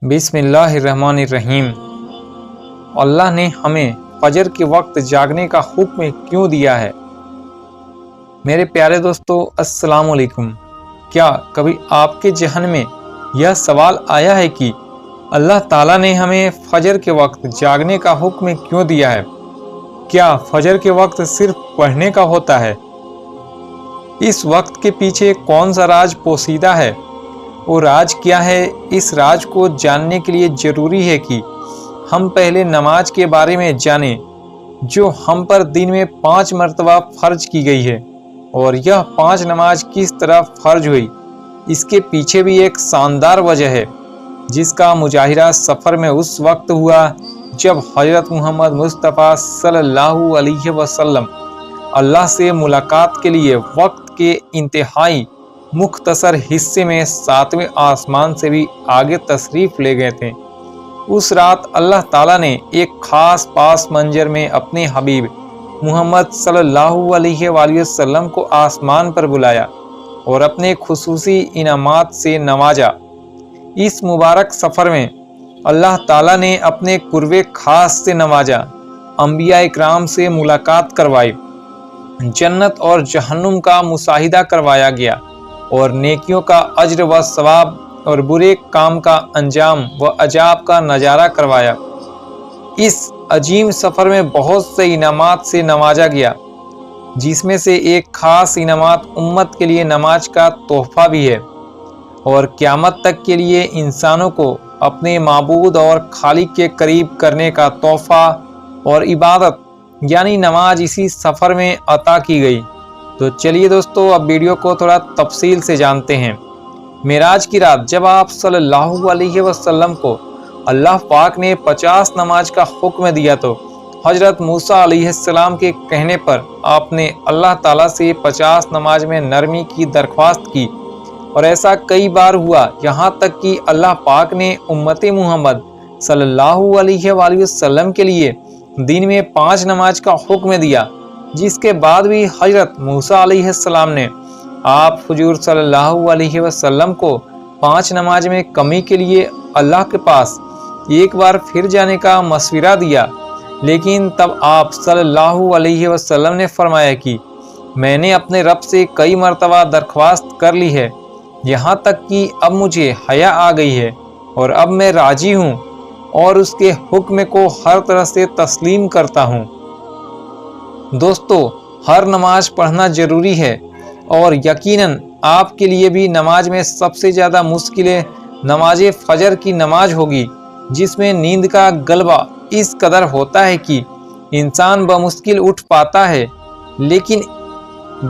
बिस्मिल्लाहिर्रहमानिर्रहीम। अल्लाह ने हमें फजर के वक्त जागने का हुक्म क्यों दिया है? मेरे प्यारे दोस्तों, अस्सलाम वालेकुम। क्या कभी आपके जहन में यह सवाल आया है कि अल्लाह ताला ने हमें फजर के वक्त जागने का हुक्म क्यों दिया है? क्या फजर के वक्त सिर्फ पढ़ने का होता है? इस वक्त के पीछे कौन सा राज पोशीदा है? वो राज क्या है? इस राज को जानने के लिए ज़रूरी है कि हम पहले नमाज के बारे में जानें, जो हम पर दिन में 5 मरतबा फ़र्ज की गई है। और यह 5 नमाज किस तरह फ़र्ज हुई, इसके पीछे भी एक शानदार वजह है, जिसका मुजाहिरा सफ़र में उस वक्त हुआ जब हज़रत मोहम्मद मुस्तफ़ा सल्लल्लाहु अलैहि वसल्लम अल्लाह से मुलाकात के लिए वक्त के इंतहाई मुख्तसर हिस्से में 7वें आसमान से भी आगे तशरीफ़ ले गए थे। उस रात अल्लाह ताला ने एक ख़ास पास मंजर में अपने हबीब मोहम्मद सल्लल्लाहु अलैहि वसल्लम को आसमान पर बुलाया और अपने खुसूसी इनामात से नवाजा। इस मुबारक सफ़र में अल्लाह ताला ने अपने कुर्बे ख़ास से नवाजा, अंबिया इकराम से मुलाकात करवाई, जन्नत और जहन्नुम का मुशाहिदा करवाया गया और नेकियों का अज्र व सवाब और बुरे काम का अंजाम व अजाब का नज़ारा करवाया। इस अजीम सफ़र में बहुत से इनामात से नवाजा गया, जिसमें से एक ख़ास इनामात उम्मत के लिए नमाज का तोहफ़ा भी है और क़यामत तक के लिए इंसानों को अपने माबूद और खालिक के करीब करने का तोहफ़ा और इबादत यानी नमाज इसी सफ़र में अता की गई। तो चलिए दोस्तों, अब वीडियो को थोड़ा तफसील से जानते हैं। मेराज की रात जब आप सल्लल्लाहु अलैहि वसल्लम को अल्लाह पाक ने 50 नमाज का हुक्म दिया, तो हज़रत मूसा अलैहिस्सलाम के कहने पर आपने अल्लाह ताला से 50 नमाज में नरमी की दरख्वास्त की और ऐसा कई बार हुआ, यहाँ तक कि अल्लाह पाक ने उम्मत मुहम्मद सल्लल्लाहु अलैहि वसल्लम के लिए दिन में 5 नमाज का हुक्म दिया, जिसके बाद भी हज़रत मूसा अलैहिस्सलाम ने आप हुजूर सल्लल्लाहु अलैहि वसल्लम को 5 नमाज में कमी के लिए अल्लाह के पास एक बार फिर जाने का मशवरा दिया। लेकिन तब आप सल्लल्लाहु अलैहि वसल्लम ने फरमाया कि मैंने अपने रब से कई मरतबा दरख्वास्त कर ली है, यहाँ तक कि अब मुझे हया आ गई है और अब मैं राजी हूँ और उसके हुक्म को हर तरह से तस्लीम करता हूँ। दोस्तों, हर नमाज पढ़ना ज़रूरी है और यकीनन आपके लिए भी नमाज में सबसे ज़्यादा मुश्किल नमाज फ़जर की नमाज होगी, जिसमें नींद का गलबा इस कदर होता है कि इंसान बमुश्किल उठ पाता है। लेकिन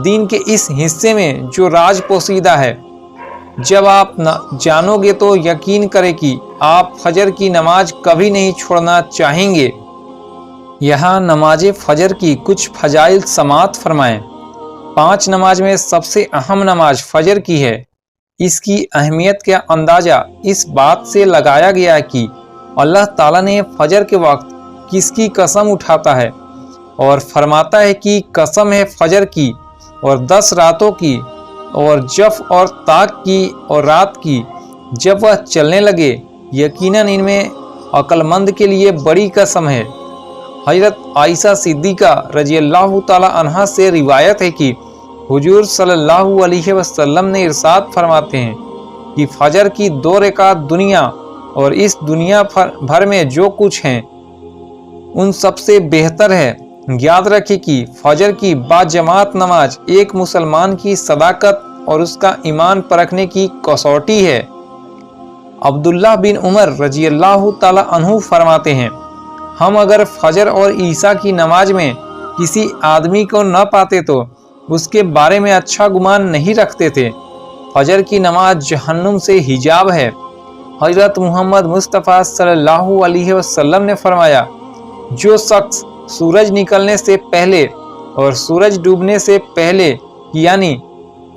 दिन के इस हिस्से में जो राज पोशीदा है, जब आप जानोगे तो यकीन करें कि आप फजर की नमाज कभी नहीं छोड़ना चाहेंगे। यहाँ नमाज फ़जर की कुछ फ़जाइल समात फरमाएँ। 5 नमाज में सबसे अहम नमाज फ़जर की है। इसकी अहमियत का अंदाज़ा इस बात से लगाया गया कि अल्लाह ताला ने फ़जर के वक्त किसकी कसम उठाता है और फरमाता है कि कसम है फ़जर की और 10 रातों की और जफ और ताक की और रात की, जब वह चलने लगे, यकीनन इनमें अक्लमंद के लिए बड़ी कसम है। हज़रत आयशा सिद्दीक़ा रज़ियल्लाहु ताला अन्हा से रिवायत है कि हुजूर सल्लल्लाहु अलैहि वसल्लम ने इरशाद फरमाते हैं कि फ़जर की 2 रकात दुनिया और इस दुनिया भर में जो कुछ हैं उन सबसे बेहतर है। याद रखें कि फ़जर की बाजमात नमाज एक मुसलमान की सदाकत और उसका ईमान परखने की कसौटी है। अब्दुल्लाह बिन उमर रज़ियल्लाहु ताला अन्हु फरमाते हैं, हम अगर फ़जर और ईशा की नमाज में किसी आदमी को न पाते तो उसके बारे में अच्छा गुमान नहीं रखते थे। फ़जर की नमाज जहन्नुम से हिजाब है। हज़रत मोहम्मद मुस्तफ़ा सल्लल्लाहु अलैहि वसल्लम ने फरमाया, जो शख्स सूरज निकलने से पहले और सूरज डूबने से पहले यानी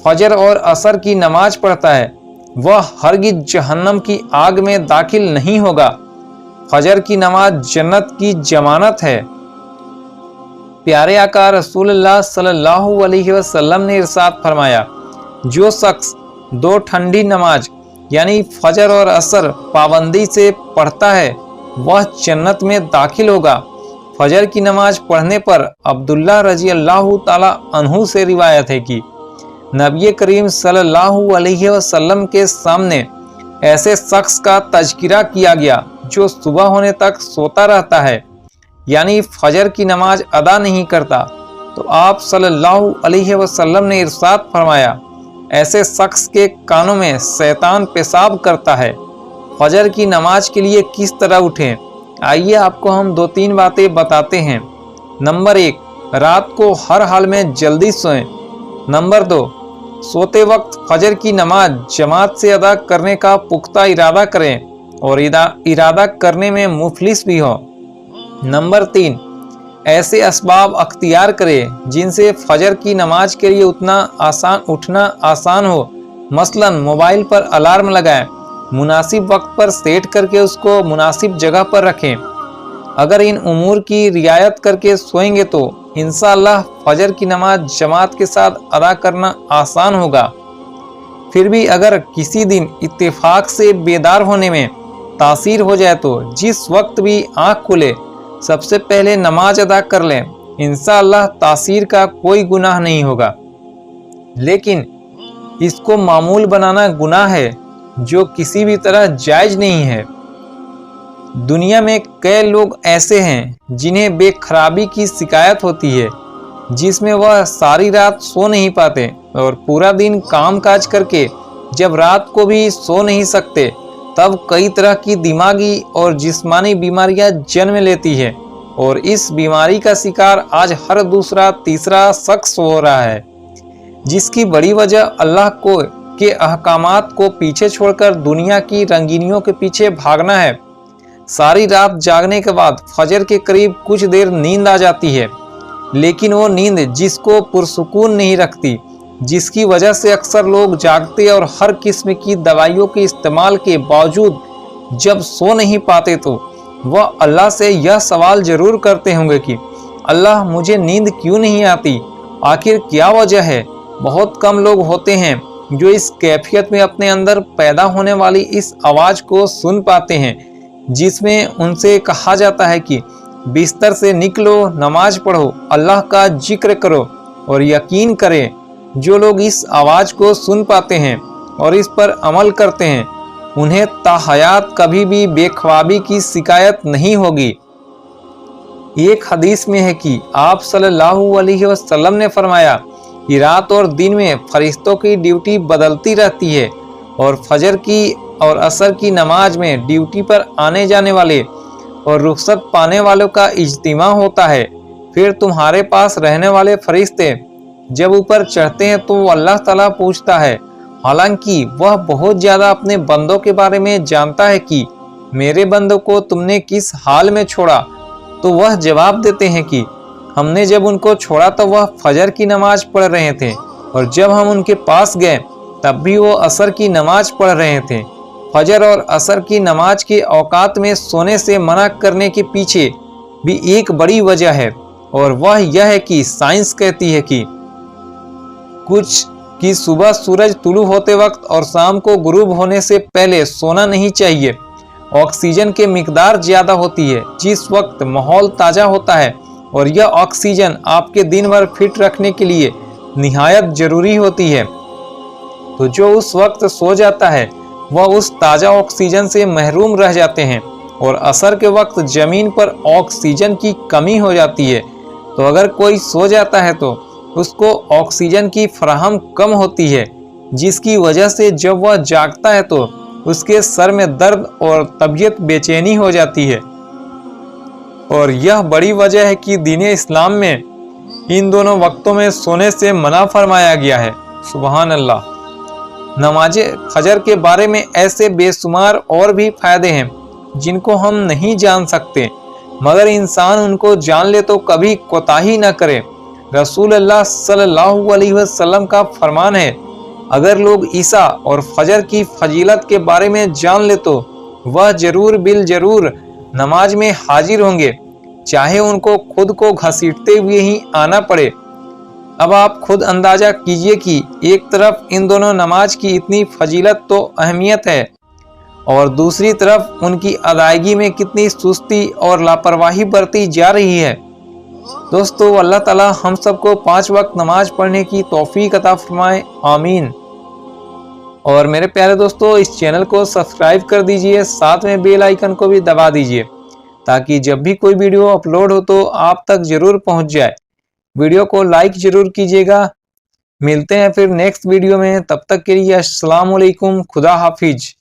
फ़जर और असर की नमाज पढ़ता है, वह हरगिज़ जहन्नम की आग में दाखिल नहीं होगा। फ़जर की नमाज जन्नत की जमानत है। प्यारे आका रसूलुल्लाह सल्लल्लाहु अलैहि वसल्लम ने इरशाद फरमाया, जो शख्स 2 ठंडी नमाज यानी फजर और असर पाबंदी से पढ़ता है वह जन्नत में दाखिल होगा। फजर की नमाज पढ़ने पर अब्दुल्ला रजी अल्लाह ताला अन्हु से रिवायत है कि नबी करीम सल्लल्लाहु अलैहि वसल्लम के सामने ऐसे शख्स का तज़किरा किया गया जो सुबह होने तक सोता रहता है, यानी फजर की नमाज अदा नहीं करता। तो आप सल्लल्लाहु अलैहि वसल्लम ने इरशाद फरमाया, ऐसे शख्स के कानों में शैतान पेशाब करता है। फजर की नमाज के लिए किस तरह उठें, आइए आपको हम 2-3 बातें बताते हैं। नंबर 1, रात को हर हाल में जल्दी सोएं। नंबर 2, सोते वक्त फजर की नमाज जमात से अदा करने का पुख्ता इरादा करें और इरादा करने में मुफलिस भी हो। नंबर 3, ऐसे असबाब अख्तियार करें जिनसे फजर की नमाज के लिए उठना आसान हो। मसलन मोबाइल पर अलार्म लगाएं, मुनासिब वक्त पर सेट करके उसको मुनासिब जगह पर रखें। अगर इन उमूर की रियायत करके सोएंगे तो इंशाअल्लाह फजर की नमाज जमात के साथ अदा करना आसान होगा। फिर भी अगर किसी दिन इत्तेफाक से बेदार होने में तासीर हो जाए तो जिस वक्त भी आँख खुले सबसे पहले नमाज अदा कर लें, इंशाअल्लाह तासीर का कोई गुनाह नहीं होगा। लेकिन इसको मामूल बनाना गुनाह है जो किसी भी तरह जायज़ नहीं है। दुनिया में कई लोग ऐसे हैं जिन्हें बेखराबी की शिकायत होती है, जिसमें वह सारी रात सो नहीं पाते और पूरा दिन काम काज करके जब रात को भी सो नहीं सकते तब कई तरह की दिमागी और जिस्मानी बीमारियां जन्म लेती है और इस बीमारी का शिकार आज हर दूसरा तीसरा शख्स हो रहा है, जिसकी बड़ी वजह अल्लाह के अहकामात को पीछे छोड़कर दुनिया की रंगीनियों के पीछे भागना है। सारी रात जागने के बाद फजर के करीब कुछ देर नींद आ जाती है, लेकिन वो नींद जिसको पुरसुकून नहीं रखती, जिसकी वजह से अक्सर लोग जागते और हर किस्म की दवाइयों के इस्तेमाल के बावजूद जब सो नहीं पाते तो वह अल्लाह से यह सवाल जरूर करते होंगे कि अल्लाह मुझे नींद क्यों नहीं आती, आखिर क्या वजह है। बहुत कम लोग होते हैं जो इस कैफियत में अपने अंदर पैदा होने वाली इस आवाज़ को सुन पाते हैं जिसमें उनसे कहा जाता है कि बिस्तर से निकलो, नमाज पढ़ो, अल्लाह का जिक्र करो। और यकीन करें, जो लोग इस आवाज़ को सुन पाते हैं और इस पर अमल करते हैं उन्हें ताहयात कभी भी बेख्वाबी की शिकायत नहीं होगी। एक हदीस में है कि आप सल्लल्लाहु अलैहि वसल्लम ने फरमाया कि रात और दिन में फरिश्तों की ड्यूटी बदलती रहती है और फजर की और असर की नमाज में ड्यूटी पर आने जाने वाले और रुखसत पाने वालों का इज्तिमा होता है। फिर तुम्हारे पास रहने वाले फरिश्ते जब ऊपर चढ़ते हैं तो अल्लाह ताला पूछता है, हालांकि वह बहुत ज़्यादा अपने बंदों के बारे में जानता है कि मेरे बंदों को तुमने किस हाल में छोड़ा, तो वह जवाब देते हैं कि हमने जब उनको छोड़ा तो वह फजर की नमाज पढ़ रहे थे और जब हम उनके पास गए तब भी वो असर की नमाज पढ़ रहे थे। फजर और असर की नमाज के औकात में सोने से मना करने के पीछे भी एक बड़ी वजह है और वह यह है कि साइंस कहती है कि सुबह सूरज तुलू होते वक्त और शाम को गुरूब होने से पहले सोना नहीं चाहिए। ऑक्सीजन की मिकदार ज़्यादा होती है जिस वक्त माहौल ताज़ा होता है और यह ऑक्सीजन आपके दिन भर फिट रखने के लिए निहायत ज़रूरी होती है। तो जो उस वक्त सो जाता है वह उस ताज़ा ऑक्सीजन से महरूम रह जाते हैं और असर के वक्त ज़मीन पर ऑक्सीजन की कमी हो जाती है। तो अगर कोई सो जाता है तो उसको ऑक्सीजन की फराहम कम होती है, जिसकी वजह से जब वह जागता है तो उसके सर में दर्द और तबीयत बेचैनी हो जाती है। और यह बड़ी वजह है कि दीन इस्लाम में इन दोनों वक्तों में सोने से मना फरमाया गया है। सुबहान अल्लाह। नमाज फजर के बारे में ऐसे बेशुमार और भी फ़ायदे हैं जिनको हम नहीं जान सकते, मगर इंसान उनको जान ले तो कभी कोताही न करे। रसूल अल्लाह सल्लल्लाहु अलैहि वसल्लम का फरमान है, अगर लोग ईसा और फजर की फजीलत के बारे में जान ले तो वह जरूर बिल जरूर नमाज में हाजिर होंगे, चाहे उनको खुद को घसीटते हुए ही आना पड़े। اب آپ خود اندازہ کیجئے کہ ایک طرف ان دونوں نماز کی اتنی فضیلت تو اہمیت ہے اور دوسری طرف ان کی ادائیگی میں کتنی سستی اور لاپرواہی برتی جا رہی ہے۔ دوستو اللہ تعالی ہم سب کو 5 وقت نماز پڑھنے کی توفیق عطا فرمائے، آمین۔ اور میرے پیارے دوستو اس چینل کو سبسکرائب کر دیجئے، ساتھ میں بیل آئیکن کو بھی دبا دیجئے تاکہ جب بھی کوئی ویڈیو اپلوڈ ہو تو آپ تک ضرور پہنچ جائے۔ ویڈیو کو لائک ضرور کیجئے گا۔ ملتے ہیں پھر نیکسٹ ویڈیو میں، تب تک کے لیے السلام علیکم، خدا حافظ۔